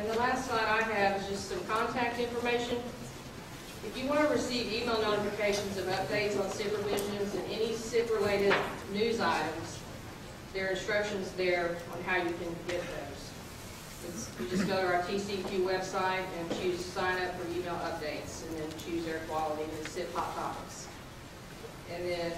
And the last slide I have is just some contact information. If you want to receive email notifications of updates on SIP revisions and any SIP-related news items, there are instructions there on how you can get those. You just go to our TCEQ website and choose sign up for email updates, and then choose air quality and SIP hot topics. And then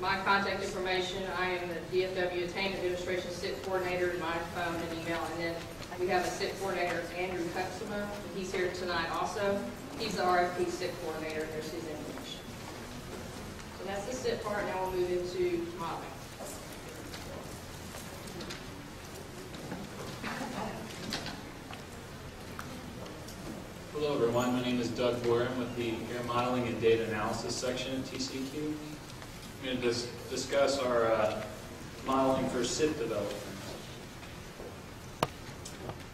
my contact information, I am the DFW Attainment Administration SIP Coordinator, my phone and email, and then we have a SIP Coordinator, Andrew Huxema, and he's here tonight also. He's the RFP SIP Coordinator, and there's his information. So that's the SIP part. Now we'll move into modeling. Hello everyone, my name is Doug Boyer. I'm with the Air Modeling and Data Analysis section at TCEQ. I'm going to discuss our modeling for SIP development.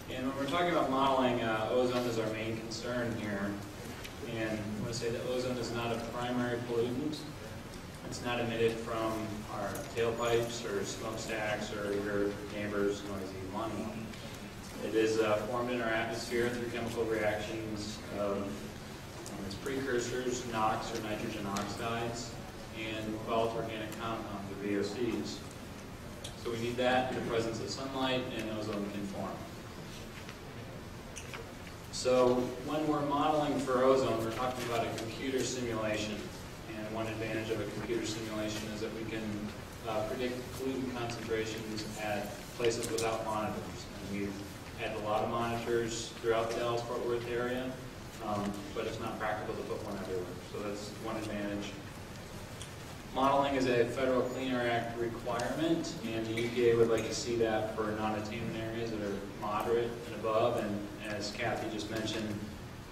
And when we're talking about modeling, ozone is our main concern here. And I want to say that ozone is not a primary pollutant. It's not emitted from our tailpipes or smokestacks or your neighbor's noisy lawnmower. It is formed in our atmosphere through chemical reactions of its precursors, NOx or nitrogen oxides, and volatile organic compounds or VOCs. So we need that in the presence of sunlight, and ozone can form. So when we're modeling for ozone, we're talking about a computer simulation. And one advantage of a computer simulation is that we can predict pollutant concentrations at places without monitors. And we've had a lot of monitors throughout the Dallas-Fort Worth area, but it's not practical to put one everywhere. So that's one advantage. Modeling is a Federal Clean Air Act requirement, and the EPA would like to see that for non-attainment areas that are moderate and above. And as Kathy just mentioned,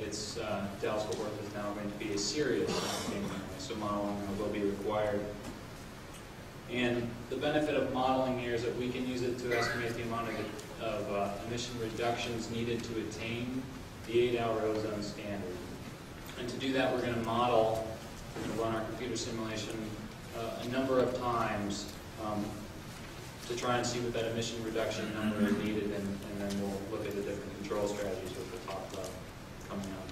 it's Dallas-Fort Worth is now going to be a serious non-attainment area, so modeling will be required. And the benefit of modeling here is that we can use it to estimate the amount of emission reductions needed to attain the 8-hour ozone standard. And to do that, we're going to model, we're going to run our computer simulation a number of times to try and see what that emission reduction number is needed, and then we'll look at the different control strategies which we'll talk about coming up.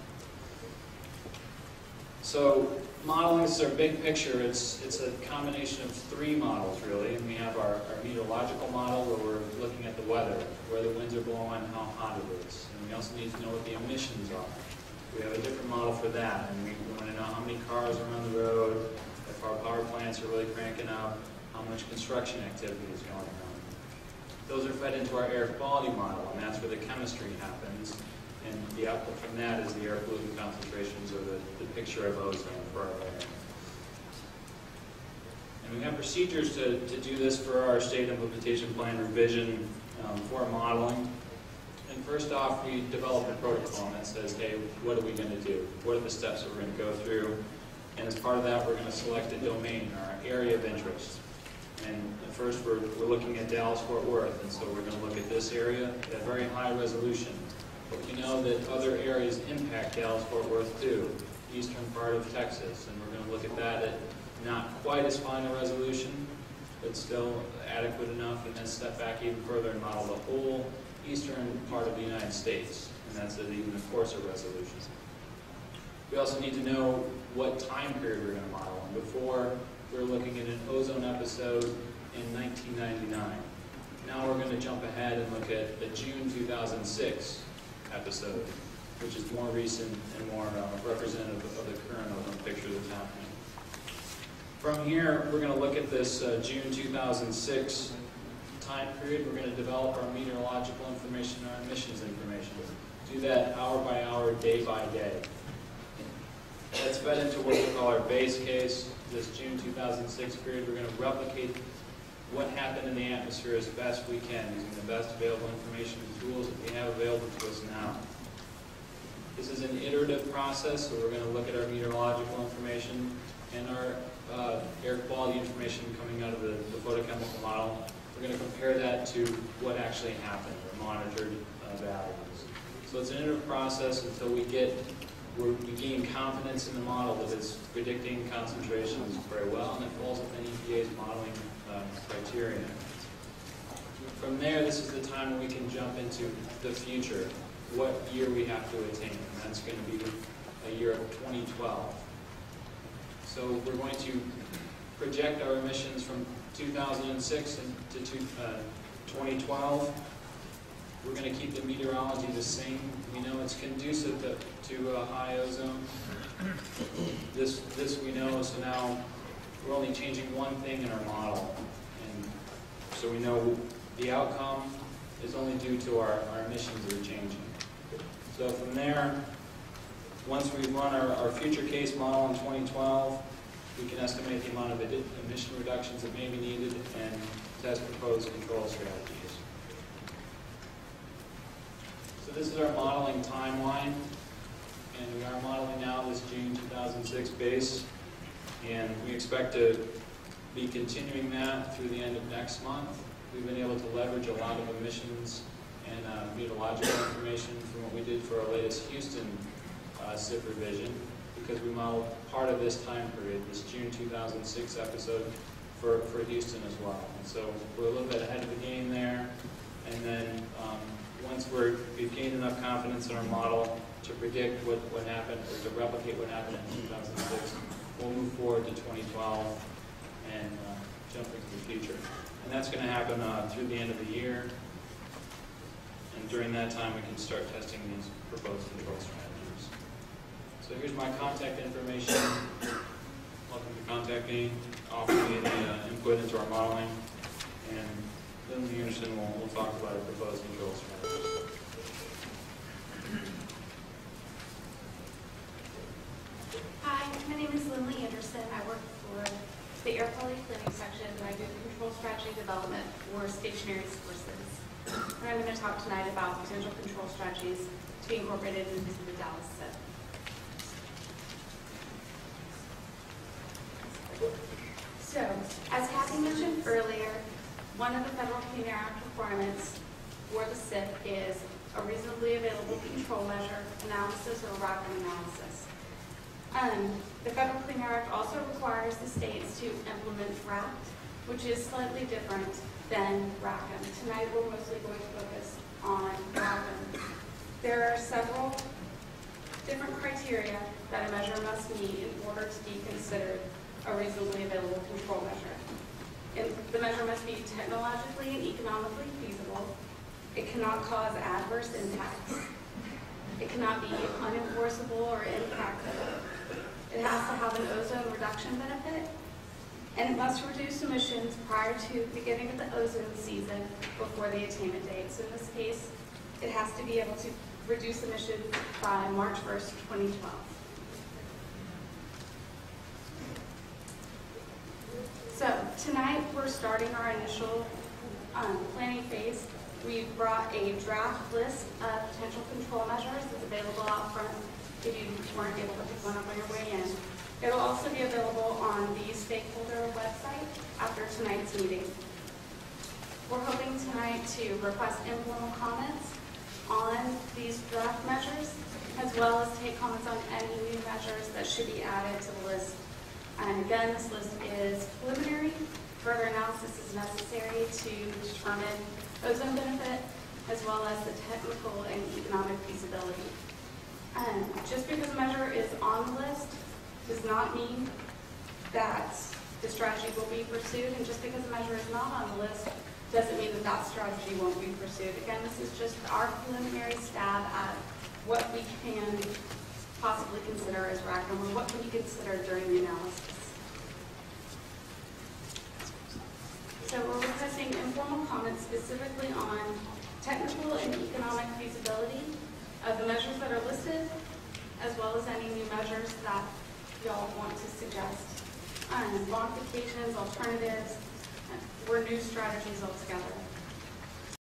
So modeling is our big picture. It's a combination of 3 models really, and we have our meteorological model where we're looking at the weather, where the winds are blowing, how hot it is, and we also need to know what the emissions are. We have a different model for that, and we want to know how many cars are on the road, if our power plants are really cranking up, how much construction activity is going on. Those are fed into our air quality model, and that's where the chemistry happens. And the output from that is the air pollutant concentrations, or the picture of ozone for our air. And we have procedures to do this for our state implementation plan revision for modeling. And first off, we develop a protocol that says, hey, what are we going to do? What are the steps that we're going to go through? And as part of that, we're going to select a domain, our area of interest. And first, we're looking at Dallas-Fort Worth, and so we're going to look at this area at very high resolution. But we know that other areas impact Dallas-Fort Worth too, eastern part of Texas, and we're going to look at that at not quite as fine a resolution, but still adequate enough, and then step back even further and model the whole eastern part of the United States, and that's at even a coarser resolution. We also need to know what time period we're going to model. And before, we were looking at an ozone episode in 1999. Now we're going to jump ahead and look at the June 2006 episode, which is more recent and more representative of the current ozone picture that's happening. From here, we're going to look at this June 2006 time period. We're going to develop our meteorological information and our emissions information. Do that hour by hour, day by day. That's fed into what we call our base case. This June 2006 period, we're going to replicate what happened in the atmosphere as best we can, using the best available information and tools that we have available to us now. This is an iterative process, so we're going to look at our meteorological information and our air quality information coming out of the photochemical model. We're going to compare that to what actually happened, or monitored values. So it's an iterative process until we gain confidence in the model that it's predicting concentrations very well, and it falls within EPA's modeling criteria. From there, this is the time when we can jump into the future. what year we have to attain, and that's going to be a year of 2012. So we're going to project our emissions from 2006 to 2012. We're going to keep the meteorology the same. We know it's conducive to high ozone. This we know, so now we're only changing one thing in our model. And so we know the outcome is only due to our emissions that are changing. So from there, once we run our future case model in 2012, we can estimate the amount of emission reductions that may be needed and test proposed control strategies. So this is our modeling timeline, and we are modeling now this June 2006 base, and we expect to be continuing that through the end of next month. We've been able to leverage a lot of emissions and meteorological information from what we did for our latest Houston SIP revision, because we modeled part of this time period, this June 2006 episode, for Houston as well. And so we're a little bit ahead of the game there. And then once we've gained enough confidence in our model to predict what happened, or to replicate what happened in 2006, we'll move forward to 2012 and jump into the future. And that's going to happen through the end of the year. And during that time, we can start testing these proposed control strategies. So here's my contact information. Welcome to contact me, offer me any input into our modeling, and Lindley Anderson will talk about our proposed control strategies. Hi, my name is Lindley Anderson. I work for the air quality planning section, and I do control strategy development for stationary sources. And I'm going to talk tonight about potential control strategies to be incorporated into the Dallas SIP. So, as Kathy mentioned earlier, one of the federal Clean Air Act requirements for the SIP is a reasonably available control measure analysis, or RACM analysis. The Federal Clean Air Act also requires the states to implement RACT, which is slightly different than RACM. Tonight we're mostly going to focus on RACM. There are several different criteria that a measure must meet in order to be considered a reasonably available control measure. The measure must be technologically and economically feasible. It cannot cause adverse impacts. It cannot be unenforceable or impractical. It has to have an ozone reduction benefit, and it must reduce emissions prior to the beginning of the ozone season before the attainment date. So in this case, it has to be able to reduce emissions by March 1st, 2012. So tonight we're starting our initial planning phase. We brought a draft list of potential control measures that's available out front if you weren't able to pick one up on your way in. It'll also be available on the stakeholder website after tonight's meeting. We're hoping tonight to request informal comments on these draft measures, as well as take comments on any new measures that should be added to the list. And again, this list is preliminary. Further analysis is necessary to determine ozone benefit, as well as the technical and economic feasibility. And just because a measure is on the list does not mean that the strategy will be pursued, and just because a measure is not on the list doesn't mean that that strategy won't be pursued. Again, this is just our preliminary stab at what we can possibly consider as RACM, or what can be considered during the analysis. So we're requesting informal comments specifically on technical and economic feasibility of the measures that are listed, as well as any new measures that y'all want to suggest. Modifications, alternatives, or new strategies altogether.